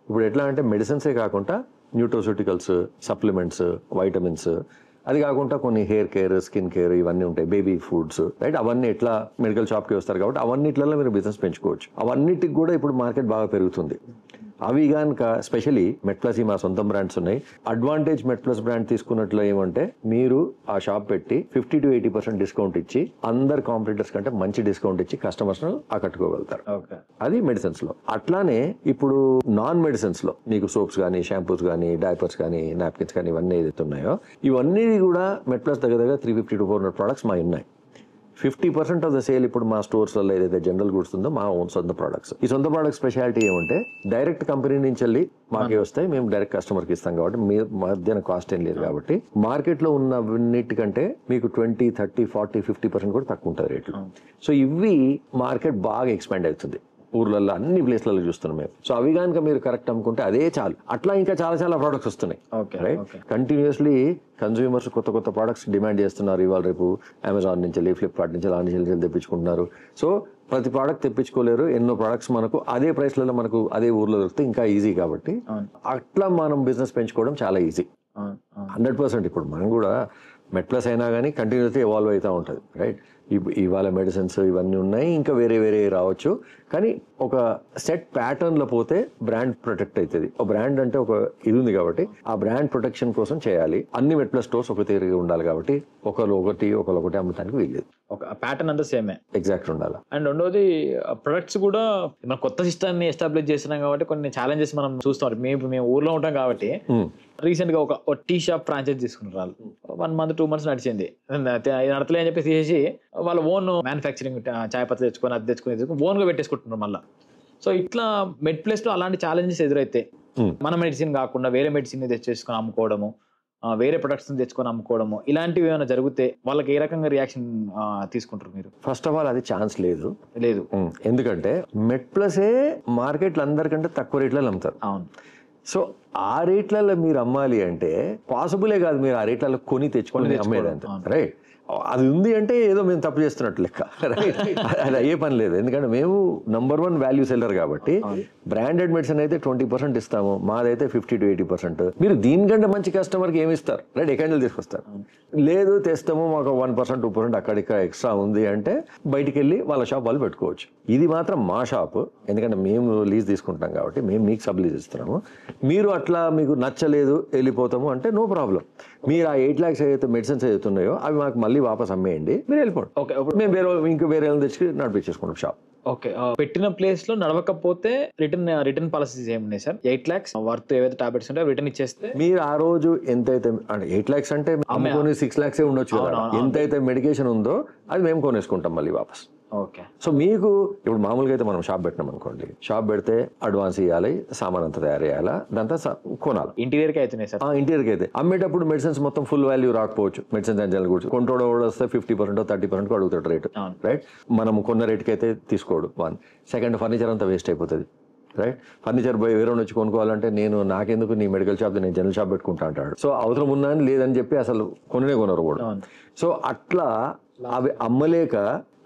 ఇప్పుడు ఎట్లా అంటే మెడిసిన్సే కాకుండా న్యూట్రోసూటికల్స్, సప్లిమెంట్స్, వైటమిన్స్, అది కాకుండా కొన్ని హెయిర్ కేర్, స్కిన్ కేర్ ఇవన్నీ ఉంటాయి, బేబీ ఫుడ్స్, రైట్? అవన్నీ ఎట్లా మెడికల్ షాప్కి వస్తారు కాబట్టి అవన్నిట్లలో మీరు బిజినెస్ పెంచుకోవచ్చు. అవన్నిటికి కూడా ఇప్పుడు మార్కెట్ బాగా పెరుగుతుంది. అవి కనుక స్పెషలీ మెట్ప్లస్ మా సొంత బ్రాండ్స్ ఉన్నాయి. అడ్వాంటేజ్ మెట్ప్లస్ బ్రాండ్ తీసుకున్నట్లు ఏమంటే మీరు ఆ షాప్ పెట్టి 50-80% డిస్కౌంట్ ఇచ్చి అందరు కాంపిటీటర్స్ కంటే మంచి డిస్కౌంట్ ఇచ్చి కస్టమర్స్ ను ఆకట్టుకోగలుగుతారు. అది మెడిసిన్స్ లో. అట్లానే ఇప్పుడు నాన్ మెడిసిన్స్ లో మీకు సోప్స్ కానీ, షాంపూస్ కానీ, డైపర్స్ కానీ, నాప్కిన్స్ కానీ ఇవన్నీ ఏదైతే ఉన్నాయో ఇవన్నీ కూడా మెట్ప్లస్ దగ్గర 350 to 400 ప్రొడక్ట్స్ మా ఉన్నాయి. 50% ఆఫ్ ద సేల్ ఇప్పుడు మా స్టోర్స్లలో ఏదైతే జనరల్ గుడ్స్ ఉందో మా ఓన్ సొంత ప్రొడక్ట్స్. ఈ సొంత ప్రొడక్ట్ స్పెషాలిటీ ఏమంటే డైరెక్ట్ కంపెనీ నుంచి వెళ్ళి మాకే వస్తాయి, మేము డైరెక్ట్ కస్టమర్కి ఇస్తాం కాబట్టి మీ మధ్యాహ్నం కాస్ట్ ఏం లేదు కాబట్టి మార్కెట్ లో ఉన్నన్నిటికంటే మీకు 20, 30, 40, 50% కూడా తక్కువ ఉంటుంది రేట్లు. సో ఇవి మార్కెట్ బాగా ఎక్స్పాండ్ అవుతుంది ఊర్లలో, అన్ని ప్లేస్లలో చూస్తున్నాం మేము. సో అవి కనుక మీరు కరెక్ట్ అమ్ముకుంటే అదే చాలు. అట్లా ఇంకా చాలా చాలా ప్రోడక్ట్స్ వస్తున్నాయి. రైట్, కంటిన్యూస్లీ కన్స్యూమర్స్ కొత్త కొత్త ప్రోడక్ట్స్ డిమాండ్ చేస్తున్నారు. ఇవాళ రేపు అమెజాన్ నుంచి, ఫ్లిప్కార్ట్ నుంచి, అన్ని నుంచి తెప్పించుకుంటున్నారు. సో ప్రతి ప్రోడక్ట్ తెప్పించుకోలేరు. ఎన్నో ప్రోడక్ట్స్ మనకు అదే ప్రైస్లలో మనకు అదే ఊర్లో దొరికితే ఇంకా ఈజీ కాబట్టి అట్లా మనం బిజినెస్ పెంచుకోవడం చాలా ఈజీ. 100% ఇప్పుడు మనం కూడా మెట్ప్లస్ అయినా కానీ కంటిన్యూస్లీ ఎవాల్వ్ అవుతూ ఉంటుంది. రైట్, ఇవాళ మెడిసిన్స్ ఇవన్నీ ఉన్నాయి, ఇంకా వేరే వేరే రావచ్చు. కానీ ఒక సెట్ ప్యాటర్న్ లో పోతే బ్రాండ్ ప్రొటెక్ట్ అవుతుంది. ఒక బ్రాండ్ అంటే ఒక ఇది ఉంది కాబట్టి ఆ బ్రాండ్ ప్రొటెక్షన్ కోసం చేయాలి. అన్ని మెట్ప్లస్ స్టోర్స్ ఒక తీరుగా ఉండాలి కాబట్టి ఒకటి అమ్మటానికి వీల్లేదు. ఒక ప్యాటర్న్ అంతా సేమే ఎగ్జాక్ట్ ఉండాలి. అండ్ రెండోది ప్రొడక్ట్స్ కూడా మన కొత్త సిస్టమ్ ని ఎస్టాబ్లిష్ చేస్తున్నాం కాబట్టి కొన్ని ఛాలెంజెస్ మనం చూస్తాం. మేము ఊర్లో ఉంటాం కాబట్టి రీసెంట్ గా ఒక టీ షాప్ ఫ్రాంచైజ్ తీసుకున్నారు. వాళ్ళు 1 month 2 months నడిచింది. నడతలే అని చెప్పి తీసేసి వాళ్ళ ఓన్ మ్యానుఫ్యాక్చరింగ్ చాయ్ పత్తి తెచ్చుకొని అది తెచ్చుకొని ఓన్ గా పెట్టేసుకుంటున్నారు మళ్ళీ. సో ఇట్లా మెడ్ ప్లేస్ లో అలాంటి ఛాలెంజెస్ ఎదురైతే మన మెడిసిన్ కాకుండా వేరే మెడిసిన్ తెచ్చేసుకొని అమ్ముకోవడము, వేరే ప్రొడక్ట్స్ తెచ్చుకొని అమ్ముకోవడము, ఇలాంటివి ఏమైనా జరిగితే వాళ్ళకి ఏ రకంగా రియాక్షన్ తీసుకుంటారు మీరు? ఫస్ట్ ఆఫ్ ఆల్ అది ఛాన్స్ లేదు. ఎందుకంటే మెట్ప్లసే మార్కెట్ అందరికంటే తక్కువ రేట్లలో అమ్ముతారు. అవును. సో ఆ రేట్లలో మీరు అమ్మాలి అంటే పాసిబులే కాదు. మీరు ఆ రేట్లలో కొని తెచ్చుకొని అమ్మేదంత. రైట్, అది ఉంది అంటే ఏదో మేము తప్పు చేస్తున్నట్టు లెక్క. రైట్, అది అయ్యే పని లేదు. ఎందుకంటే మేము నంబర్ 1 వాల్యూ సెల్లర్ కాబట్టి బ్రాండెడ్ మెడిసిన్ అయితే 20% ఇస్తాము, మాదైతే 50-80%. మీరు దీనికంటే మంచి కస్టమర్కి ఏమి ఇస్తారు? రైట్, ఎక్కడి తీసుకొస్తారు? లేదు తెస్తాము, మాకు 1%, 2% అక్కడిక్కడ ఎక్స్ట్రా ఉంది అంటే బయటికి వెళ్ళి వాళ్ళ షాప్ వాళ్ళు పెట్టుకోవచ్చు. ఇది మాత్రం మా షాప్, ఎందుకంటే మేము లీజ్ తీసుకుంటాం కాబట్టి మేము మీకు సబ్ లీజ్ ఇస్తున్నాము. మీరు అట్లా మీకు నచ్చలేదు వెళ్ళిపోతాము అంటే నో ప్రాబ్లం. మీరు ఆ 8 lakhs ఏదైతే మెడిసిన్స్ ఏదైతే ఉన్నాయో అవి మాకు మళ్ళీ వాపస్ అమ్మేయండి, మీరు వెళ్ళిపోండి. ఓకే, మేము వేరే తెచ్చి నడిపించేసుకుంటాం షాప్. ఓకే, పెట్టిన ప్లేస్ లో నడవకపోతే రిటర్న్ పాలసీస్ ఏమున్నాయి సార్? 8 lakhs వర్త్ ఏవైతే టాబ్లెట్స్ ఉంటాయో రిటర్న్ ఇచ్చేస్తే మీరు ఆ రోజు ఎంతైతే అంటే 8 lakhs అంటే అమ్ముకొని 6 lakhs ఉండొచ్చు కదా. ఎంతైతే మెడికేషన్ ఉందో అది మేము కొనేసుకుంటాం మళ్ళీ వాపస్. ఓకే. సో మీకు ఇప్పుడు మామూలుగా అయితే మనం షాప్ పెట్టినాం అనుకోండి, షాప్ పెడితే అడ్వాన్స్ ఇవ్వాలి, సామాన్ అంతా తయారు చేయాలా, దాంతో కొనాలి. ఇంటీరియర్ కి అవుతున్నాయి సార్. ఇంటీరియర్ కి అయితే అమ్మేటప్పుడు మెడిసిన్స్ మొత్తం ఫుల్ వాల్యూ రాకపోవచ్చు. మెడిసిన్స్ అండ్ జనరల్ గుడ్స్ కొంటోడు వస్తే 50%, 30% అడుగుతాడు రేటు. రైట్, మనం కొన్న రేట్కి అయితే తీసుకోడు. 1 సెకండ్ ఫర్నిచర్ అంతా వేస్ట్ అయిపోతుంది. రైట్, ఫర్నిచర్ పోయి వేరే వచ్చి కొనుక్కోవాలంటే నాకెందుకు నీ మెడికల్ షాప్ నేను జనరల్ షాప్ పెట్టుకుంటా అంటాడు. సో అవసరం ఉందా అని లేదని చెప్పి అసలు కొనరు కూడా. సో అట్లా అవి అమ్మలేక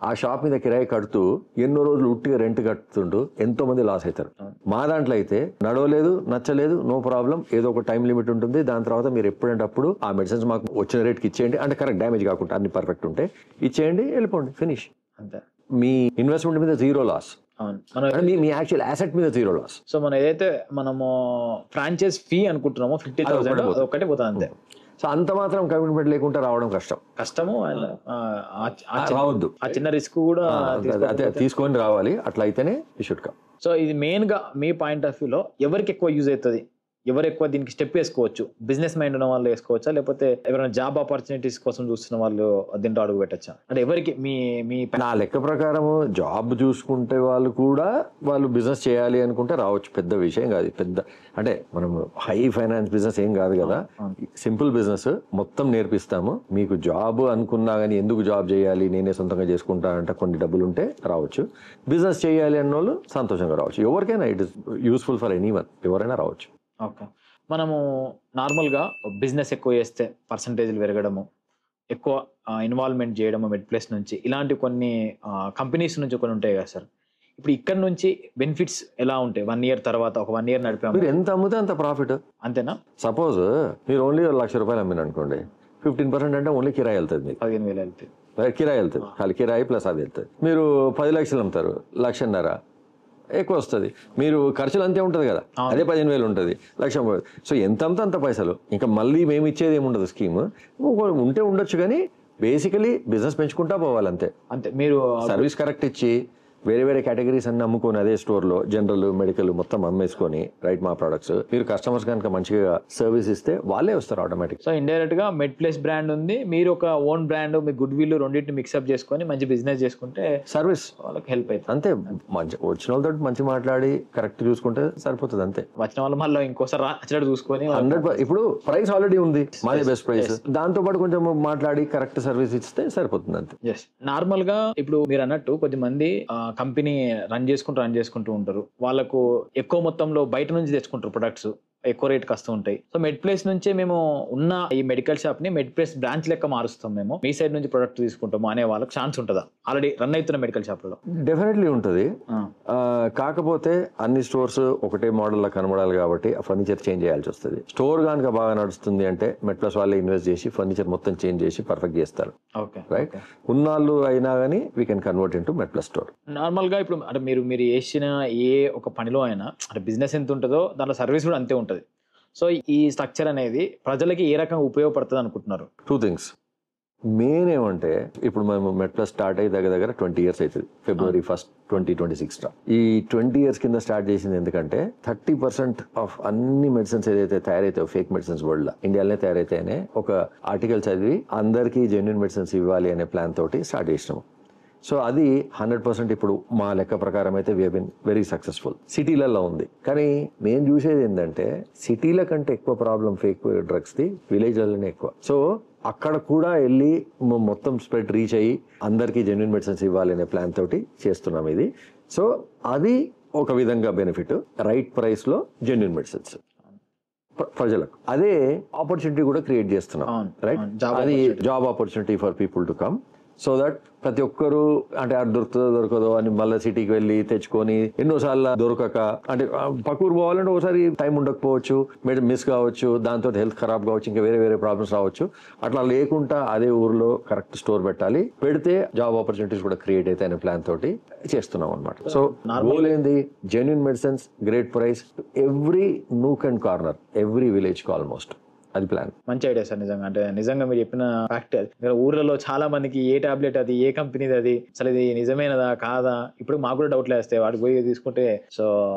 ఆ షాప్ మీద కిరాయి కడుతూ ఎన్నో రోజులు ఉట్టిగా రెంట్ కడుతుంటూ ఎంతో మంది లాస్ అవుతారు. మా దాంట్లో అయితే నడవలేదు, నచ్చలేదు, నో ప్రాబ్లం, ఏదో ఒక టైం లిమిట్ ఉంటుంది. దాని తర్వాత మీరు ఎప్పుడంటే అప్పుడు ఆ మెడిసిన్స్ మాకు వచ్చిన రేట్కి ఇచ్చేయండి, అంటే కరెక్ట్ డ్యామేజ్ కాకుండా అన్ని పర్ఫెక్ట్ ఉంటే ఇచ్చేయండి, వెళ్ళిపోండి, ఫినిష్. అంతే. మీ ఇన్వెస్ట్మెంట్ మీద 0 లాస్. మీ యాక్చువల్ అసెట్ మీద 0 లాస్. సో మనం ఏదైతే మనము ఫ్రాంచైజ్ ఫీ అనుకుంటున్నామో 50,000 ఒకటి పోతుంది అంతే. సో అంత మాత్రం కమిట్మెంట్ లేకుండా రావడం కష్టము. రావద్దు, ఆ చిన్న రిస్క్ కూడా తీసుకొని రావాలి. అట్లా అయితేనే ఈ షుడ్ కమ్. సో ఇది మెయిన్ గా మీ పాయింట్ ఆఫ్ వ్యూలో ఎవరికి ఎక్కువ యూజ్ అవుతుంది? ఎవరు ఎక్కువ దీనికి స్టెప్ వేసుకోవచ్చు? బిజినెస్ మైండ్ ఉన్న వాళ్ళు వేసుకోవచ్చా, లేకపోతే ఎవరైనా జాబ్ ఆపర్చునిటీస్ కోసం చూస్తున్న వాళ్ళు దీంట్లో అడుగు పెట్టచ్చా? అంటే ఎవరికి మీ నా లెక్క ప్రకారం జాబ్ చూసుకుంటే వాళ్ళు కూడా వాళ్ళు బిజినెస్ చేయాలి అనుకుంటే రావచ్చు. పెద్ద విషయం కాదు. పెద్ద అంటే మనం హై ఫైనాన్స్ బిజినెస్ ఏం కాదు కదా, సింపుల్ బిజినెస్ మొత్తం నేర్పిస్తాము. మీకు జాబ్ అనుకున్నా కానీ ఎందుకు జాబ్ చేయాలి, నేనే సొంతంగా చేసుకుంటా అంటే కొన్ని డబ్బులు ఉంటే రావచ్చు. బిజినెస్ చేయాలి అన్న వాళ్ళు సంతోషంగా రావచ్చు. ఎవరికైనా it is useful for anyone, ఎవరైనా రావచ్చు. ఓకే, మనము నార్మల్గా బిజినెస్ ఎక్కువ చేస్తే పర్సంటేజ్లు పెరగడము, ఎక్కువ ఇన్వాల్వ్మెంట్ చేయడము మెడ్ ప్లేస్ నుంచి, ఇలాంటి కొన్ని కంపెనీస్ నుంచి కొన్ని ఉంటాయి కదా సార్. ఇప్పుడు ఇక్కడ నుంచి బెనిఫిట్స్ ఎలా ఉంటాయి? 1 year తర్వాత, ఒక 1 year నడిపాము, మీరు ఎంత అమ్మితే అంత ప్రాఫిట్, అంతేనా? సపోజ్ మీరు ఓన్లీ 1,00,000 రూపాయలు అమ్మిన అనుకోండి, 15% అంటే ఓన్లీ కిరాయి వెళ్తుంది, మీకు 15,000 వెళ్తుంది. కిరాయి వెళ్తుంది, ఖాళీ కిరాయి ప్లస్ అది వెళ్తుంది. మీరు 10 లక్షలు అమ్ముతారు, 1,00,000 ఎక్కువ వస్తుంది. మీరు ఖర్చులు అంతే ఉంటుంది కదా, అదే 15,000 ఉంటుంది, 1,00,000. సో అంత పైసలు ఇంకా మళ్ళీ మేము ఇచ్చేది ఏముండదు. స్కీమ్ ఉంటే ఉండొచ్చు, కానీ బేసికలీ బిజినెస్ పెంచుకుంటా పోవాలి అంతే. అంతే. మీరు సర్వీస్ కరెక్ట్ ఇచ్చి వేరే కేటగిరీస్ అన్ని అమ్ముకొని అదే స్టోర్లో జనరల్ మెడికల్ మొత్తం అమ్మేసుకొని రైట్ మా ప్రొడక్ట్స్ మీరు కస్టమర్స్ కనుక మంచిగా సర్వీస్ ఇస్తే వాళ్ళే వస్తారు ఆటోమేటిక్. సో ఇండైరెక్ట్ గా మెడ్ ప్లేస్ బ్రాండ్ ఉంది, మీరు ఒక own brand me good will రెండింటిని మిక్స్అప్ చేసుకొని మంచి బిజినెస్ చేసుకుంటే సర్వీస్ వాళ్ళకి హెల్ప్ అవుతుంది. అంతే. మంచి వచ్చిన వాళ్ళతో మంచి మాట్లాడి కరెక్ట్ చూసుకుంటే సరిపోతుంది అంతే. వచ్చిన వాళ్ళు మళ్ళీ ఇంకోసారి అచ్చడి చూసుకొని 100. ఇప్పుడు ప్రైస్ ఆల్రెడీ ఉంది, మాదే బెస్ట్ ప్రైస్, దాంతో పాటు కొంచెం మాట్లాడి కరెక్ట్ సర్వీస్ ఇస్తే సరిపోతుంది అంతే. నార్మల్ గా ఇప్పుడు మీరు అన్నట్టు కొద్దిమంది కంపెనీ రన్ చేసుకుంటూ ఉంటారు, వాళ్ళకు ఎక్కువ మొత్తంలో బయట నుంచి తెచ్చుకుంటారు ప్రొడక్ట్స్, ఎక్కువ రేట్ వస్తూ ఉంటాయి. సో మెడ్ ప్లేస్ నుంచే మేము ఉన్న ఈ మెడికల్ షాప్ ని మెడ్ ప్లేస్ బ్రాంచ్ లెక్క మారుస్తాం, మేము మీ సైడ్ నుంచి ప్రొడక్ట్ తీసుకుంటాము అనే వాళ్ళకి ఛాన్స్ ఉంటుందా ఆల్రెడీ రన్ అవుతున్న మెడికల్ షాప్ లో? డెఫినెట్లీ ఉంటుంది. కాకపోతే అన్ని స్టోర్స్ ఒకటే మోడల్ లా కనబడాలి కాబట్టి ఆ ఫర్నిచర్ చేంజ్ చేయాల్సి వస్తుంది. స్టోర్ కనుక బాగా నడుస్తుంది అంటే మెడ్ ప్లస్ వాళ్ళే ఇన్వెస్ట్ చేసి ఫర్నిచర్ మొత్తం చేంజ్ చేసి పర్ఫెక్ట్ చేస్తారు. రైట్, ఉన్నాళ్ళు అయినా కానీ we can convert into MedPlus store. Normal గా ఇప్పుడు అంటే మీరు వేసిన ఏ ఒక పనిలో అయినా అంటే బిజినెస్ ఎంత ఉంటుందో దాంట్లో సర్వీస్ కూడా అంతే ఉంటుంది. సో ఈ స్ట్రక్చర్ అనేది ప్రజలకి ఏ రకంగా ఉపయోగపడుతుంది అనుకుంటున్నారు? 2 things. మెయిన్ ఏమంటే ఇప్పుడు మేము మెడ్ ప్లస్ స్టార్ట్ అయ్యి దగ్గర 20 years అవుతుంది. February 1st, 2026 ఈ 20 years కింద స్టార్ట్ చేసింది. ఎందుకంటే 30% ఆఫ్ అన్ని మెడిసిన్స్ ఏదైతే తయారైతాయో ఫేక్ మెడిసిన్స్ వరల్డ్ లో ఇండియాలోనే తయారైతాయనే ఒక ఆర్టికల్ చదివి అందరికీ జెన్యున్ మెడిసిన్స్ ఇవ్వాలి అనే ప్లాన్ తోటి స్టార్ట్ చేసినాము. సో అది 100% ఇప్పుడు మా లెక్క ప్రకారం అయితే we have been very successful. సిటీలలో ఉంది, కానీ నేను చూసేది ఏంటంటే సిటీల కంటే ఎక్కువ ప్రాబ్లం ఫేక్ డ్రగ్స్ ది విలేజ్లలోనే ఎక్కువ. సో అక్కడ కూడా వెళ్ళి మొత్తం స్ప్రెడ్ రీచ్ అయ్యి అందరికీ జెన్యున్ మెడిసిన్స్ ఇవ్వాలి అనే ప్లాన్ తోటి చేస్తున్నాం ఇది. సో అది ఒక విధంగా బెనిఫిట్, రైట్ ప్రైస్ లో జెన్యున్ మెడిసిన్స్ ప్రజలకు. అదే ఆపర్చునిటీ కూడా క్రియేట్ చేస్తున్నాం. రైట్, అది job opportunity for people to come. So that ప్రతి ఒక్కరు అంటే అది దొరకదో అని మళ్ళీ సిటీకి వెళ్ళి తెచ్చుకొని ఎన్నోసార్లు దొరకక అంటే పక్కూరు పోవాలంటే ఒకసారి టైం ఉండకపోవచ్చు, మిస్ కావచ్చు, దాంతో హెల్త్ ఖరాబ్ కావచ్చు, ఇంకా వేరే ప్రాబ్లమ్స్ రావచ్చు. అట్లా లేకుండా అదే ఊర్లో కరెక్ట్ స్టోర్ పెట్టాలి, పెడితే జాబ్ ఆపర్చునిటీస్ కూడా క్రియేట్ అవుతాయి అనే ప్లాన్ తోటి చేస్తున్నాం అనమాట. సో గోల్ ఏంది? Genuine medicines, great price, every nook and corner, every village కు ఆల్మోస్ట్. అది ప్లాన్. మంచి ఐడియా సార్. నిజంగా అంటే నిజంగా మీరు చెప్పిన ఫ్యాక్ట్ అది. ఊర్లలో చాలా మందికి ఏ టాబ్లెట్ అది, ఏ కంపెనీది అది, అసలు ఇది నిజమేనదా కాదా, ఇప్పుడు మాకు కూడా డౌట్లు వేస్తాయి వాడికి పోయి తీసుకుంటే. సో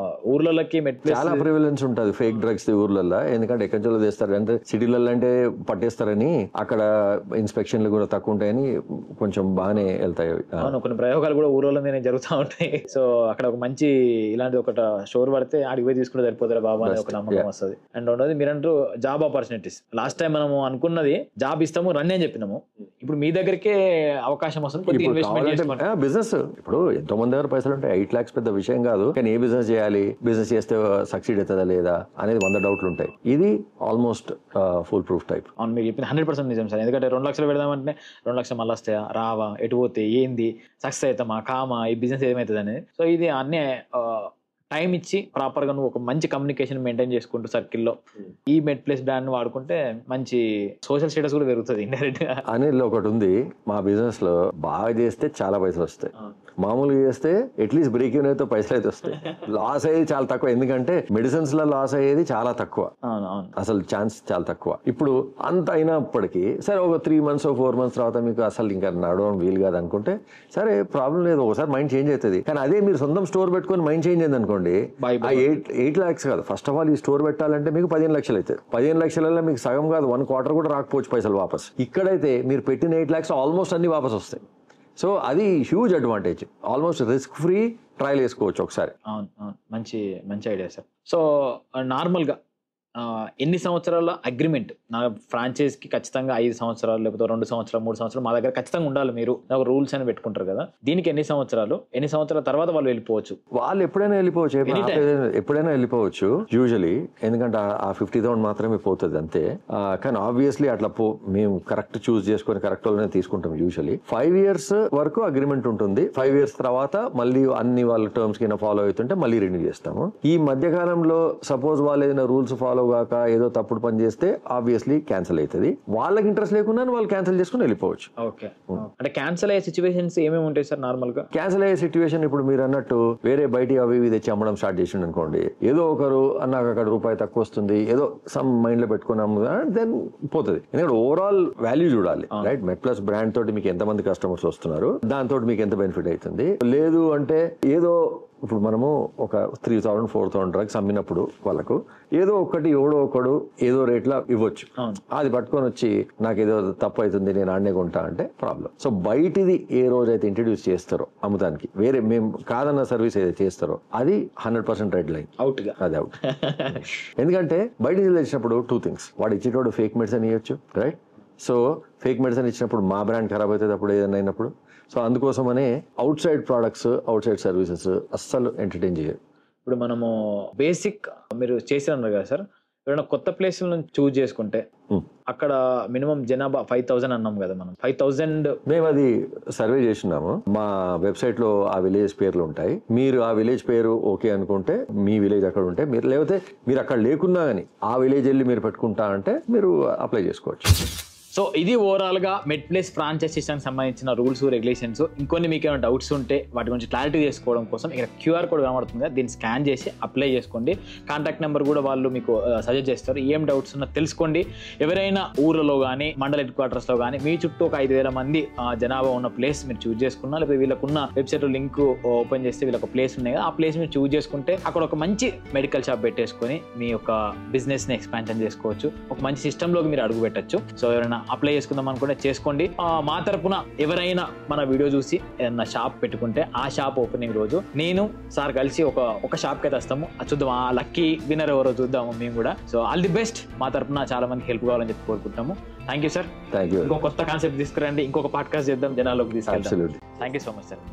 ఊర్లలోకి చాలా ప్రివిలెన్స్ ఉంటుంది ఫేక్ డ్రగ్స్ ఊర్లలో. ఎందుకంటే ఎక్కడి నుంచి తెస్తారు అంటే సిటీలలో అంటే పట్టేస్తారని, అక్కడ ఇన్స్పెక్షన్లు కూడా తక్కువ ఉంటాయని కొంచెం బాగానే వెళ్తాయి. కొన్ని ప్రయోగాలు కూడా ఊర్లలో మీద జరుగుతూ ఉంటాయి. సో అక్కడ ఒక మంచి ఇలాంటి ఒక స్టోర్ పడితే ఆడికి పోయి తీసుకుంటే సరిపోతారా బాబా అనే ఒక నమ్మకం వస్తుంది. అండ్ రెండోది మీరంటూ జాబ్ ఆపర్చునిటీ. లాస్ట్ టైం మనము అనుకున్నది జాబ్ ఇస్తాము రన్ అని చెప్పినాము, ఇప్పుడు మీ దగ్గరికే అవకాశం వస్తుంది. బిజినెస్ ఇప్పుడు ఎంతో మంది దగ్గర పైసలు ఉంటాయి, 8 lakhs పెద్ద విషయం కాదు. కానీ ఏ బిజినెస్ చేయాలి, బిజినెస్ చేస్తే సక్సీడ్ అవుతుందా లేదా అనేది 100 డౌట్లు ఉంటాయి. ఇది ఆల్మోస్ట్ ఫుల్ ప్రూఫ్ టైప్. అవును, మీరు చెప్పింది 100% నిజం సార్. ఎందుకంటే 2 లక్షలు పెడదామంటే 2 లక్షలు మళ్ళీ వస్తాయా రావా, ఎటు పోతే ఏంది, సక్సెస్ అవుతామా కామా, ఈ బిజినెస్ ఏమవుతుంది అనేది. సో ఇది అన్నీ టైం ఇచ్చి ప్రాపర్ గా నువ్వు ఒక మంచి కమ్యూనికేషన్ మెయింటైన్ చేసుకుంటూ సర్కిల్లో ఈ మెడ్ ప్లేస్ బ్రాండ్ వాడుకుంటే మంచి సోషల్ స్టేటస్ కూడా పెరుగుతుంది ఇండైరెక్ట్ గా. అనేది ఒకటి ఉంది మా బిజినెస్ లో, బాగా చేస్తే చాలా పైసలు వస్తాయి, మామూలుగా చేస్తే అట్లీస్ట్ బ్రేక్ ఈవెన్ అయితే పైసలు అయితే వస్తాయి. లాస్ అయ్యేది చాలా తక్కువ, ఎందుకంటే మెడిసిన్స్ లో లాస్ అయ్యేది చాలా తక్కువ, అసలు ఛాన్స్ చాలా తక్కువ. ఇప్పుడు అంత అయినప్పటికీ సరే ఒక 3 months 4 months తర్వాత మీకు అసలు ఇంకా నడవడం వీలు కాదు అనుకుంటే సరే ప్రాబ్లం లేదు, ఒకసారి మైండ్ చేంజ్ అవుతుంది. కానీ అదే మీరు సొంతం స్టోర్ పెట్టుకొని మైండ్ చేంజ్ అయింది అనుకోండి, 8 lakhs కాదు, ఫస్ట్ ఆఫ్ ఆల్ ఈ స్టోర్ పెట్టాలంటే మీకు 15 లక్షలు అవుతుంది. 15 లక్షలలో మీకు సగం కాదు 1/4 కూడా రాకపోవచ్చు పైసలు వాపస్. ఇక్కడైతే మీరు పెట్టిన 8 lakhs ఆల్మోస్ట్ అన్ని వాపస్ వస్తాయి. సో అది huge advantage, almost risk free trial వేసుకోవచ్చు ఒకసారి. అవును, మంచి ఐడియా సార్. సో నార్మల్గా ఎన్ని సంవత్సరాల అగ్రిమెంట్ నా ఫ్రాంచైజ్ కి ఖచ్చితంగా 5 సంవత్సరాలు లేకపోతే 2 సంవత్సరాలు 3 సంవత్సరాలు మా దగ్గర ఖచ్చితంగా ఉండాలి మీరు ఒక రూల్స్ అని పెట్టుకుంటారు కదా, దీనికి ఎన్ని సంవత్సరాల తర్వాత వాళ్ళు వెళ్ళిపోవచ్చు? వాళ్ళు ఎప్పుడైనా వెళ్ళిపోవచ్చు యూజువలీ, ఎందుకంటే ఆ 50,000 మాత్రమే పోతుంది అంతే. కానీ ఆబ్వియస్లీ అట్లా మేము కరెక్ట్ చూస్ చేసుకొని కరెక్ట్ వాళ్ళనే తీసుకుంటాం. యూజువలీ 5 years వరకు అగ్రిమెంట్ ఉంటుంది. 5 years తర్వాత మళ్ళీ అన్ని వాళ్ళ టర్మ్స్ కింద ఫాలో అవుతుంటే మళ్ళీ రెన్యూ చేస్తాము. ఈ మధ్య కాలంలో సపోజ్ వాళ్ళు ఏదైనా రూల్స్ ఫాలో కాక ఏదో తప్పుడు పని చేస్తే ఆబ్వియస్లీ క్యాన్సిల్ అవుతుంది. వాళ్ళకి ఇంట్రెస్ట్ లేకుండా వాళ్ళు క్యాన్సిల్ చేసుకుని వెళ్ళిపోవచ్చు. ఓకే, అంటే క్యాన్సిల్ అయ్యే సిచ్యువేషన్స్ ఏమేమి ఉంటాయి సార్ నార్మల్ గా? క్యాన్సిల్ అయ్యే సిచ్యువేషన్ ఇప్పుడు మీరు అన్నట్టు వేరే బయట అవి ఇవి తెచ్చి అమ్మడం స్టార్ట్ చేసిండు అనుకోండి, ఏదో ఒకరు నాకు అక్కడ రూపాయి తక్కువ వస్తుంది ఏదో సమ్ మైండ్ లో పెట్టుకుని అమ్ముదా దెన్ పోతుంది. ఎందుకంటే ఓవరాల్ వాల్యూ చూడాలి, రైట్? మెట్ప్లస్ బ్రాండ్ తోటి మీకు ఎంతమంది కస్టమర్స్ వస్తున్నారు, దాంతో మీకు ఎంత బెనిఫిట్ అవుతుంది. లేదు అంటే ఏదో ఇప్పుడు మనము ఒక 3,000-4,000 డ్రగ్స్ అమ్మినప్పుడు వాళ్ళకు ఏదో ఒకటి ఎవడో ఒకడు ఏదో రేట్లా ఇవ్వచ్చు, అది పట్టుకొని వచ్చి నాకు ఏదో తప్పు అవుతుంది నేను ఆడనే కొంటా అంటే ప్రాబ్లం. సో బయటిది ఏ రోజైతే ఇంట్రడ్యూస్ చేస్తారో అమ్ముతానికి, వేరే మేము కాదన్న సర్వీస్ ఏదైతే చేస్తారో అది 100% రెడ్ లైన్, అవుట్, అది అవుట్. ఎందుకంటే బయట తెచ్చినప్పుడు 2 థింగ్స్, వాడు ఇచ్చేటోడు ఫేక్ మెడిసిన్ ఇవ్వచ్చు, రైట్? సో ఫేక్ మెడిసిన్ ఇచ్చినప్పుడు మా బ్రాండ్ ఖరాబ్ అవుతుంది అప్పుడు ఏదైనా అయినప్పుడు. సో అందుకోసమనే out side products, out side services అస్సలు ఎంటర్టైన్ చేయరు. ఇప్పుడు మనము బేసిక్ మీరు చేసినారు కదా సార్, ఏదైనా కొత్త ప్లేస్ నుంచి చూజ్ చేసుకుంటే అక్కడ మినిమం జనాభా 5,000 అన్నాం కదా మనం, 5,000 మేము అది సర్వే చేస్తున్నాము. మా వెబ్సైట్ లో ఆ విలేజ్ పేర్లు ఉంటాయి. మీరు ఆ విలేజ్ పేరు ఓకే అనుకుంటే మీ విలేజ్ అక్కడ ఉంటే మీరు, లేకపోతే మీరు అక్కడ లేకున్నా కానీ ఆ విలేజ్ వెళ్ళి మీరు పెట్టుకుంటా అంటే మీరు అప్లై చేసుకోవచ్చు. సో ఇది ఓవరాల్ గా మెడ్ప్లేస్ ఫ్రాంచైజ్ సిస్టమ్ సంబంధించిన రూల్స్, రెగ్యులేషన్స్. ఇంకొన్ని మీకు ఏమైనా డౌట్స్ ఉంటే వాటి గురించి క్లారిటీ చేసుకోవడం కోసం ఇక్కడ క్యూఆర్ కోడ్ కనబడుతుంది కదా, దీన్ని స్కాన్ చేసి అప్లై చేసుకోండి. కాంటాక్ట్ నెంబర్ కూడా వాళ్ళు మీకు సజెస్ట్ చేస్తారు. ఏం డౌట్స్ ఉన్నా తెలుసుకోండి. ఎవరైనా ఊర్లలో కానీ మండల హెడ్ క్వార్టర్స్ లో కానీ మీ చుట్టూ ఒక 5,000 మంది జనాభా ఉన్న ప్లేస్ మీరు చూజ్ చేసుకున్నా, లేకపోతే వీళ్ళకున్న వెబ్సైట్ లింక్ ఓపెన్ చేస్తే వీళ్ళకి ప్లేస్ ఉన్నాయి కదా, ఆ ప్లేస్ మీరు చూజ్ చేసుకుంటే అక్కడ ఒక మంచి మెడికల్ షాప్ పెట్టేసుకొని మీ యొక్క బిజినెస్ ని ఎక్స్పాన్షన్ చేసుకోవచ్చు. ఒక మంచి సిస్టమ్ లోకి మీరు అడుగు పెట్టచ్చు. సో ఎవరైనా అప్లై చేసుకుందాం అనుకుంటే చేసుకోండి. మా తరపున ఎవరైనా మన వీడియో చూసి ఏదన్నా షాప్ పెట్టుకుంటే ఆ షాప్ ఓపెనింగ్ రోజు నేను సార్ కలిసి ఒక షాప్ కి అయితే వస్తాము. చూద్దాం ఆ లక్కీ విన్నర్ ఎవరో చూద్దాము మేము కూడా. So all the best. మా తరపున చాలా మందికి హెల్ప్ కావాలని చెప్పి కోరుకుంటున్నాము. Thank you sir. Thank you. ఇంకో కొత్త కాన్సెప్ట్ తీసుకురండి, ఇంకొక పాడ్కాస్ట్ చేద్దాం, జనాల్లోకి తీసుకెళ్తాం. Absolutely. Thank you so much sir.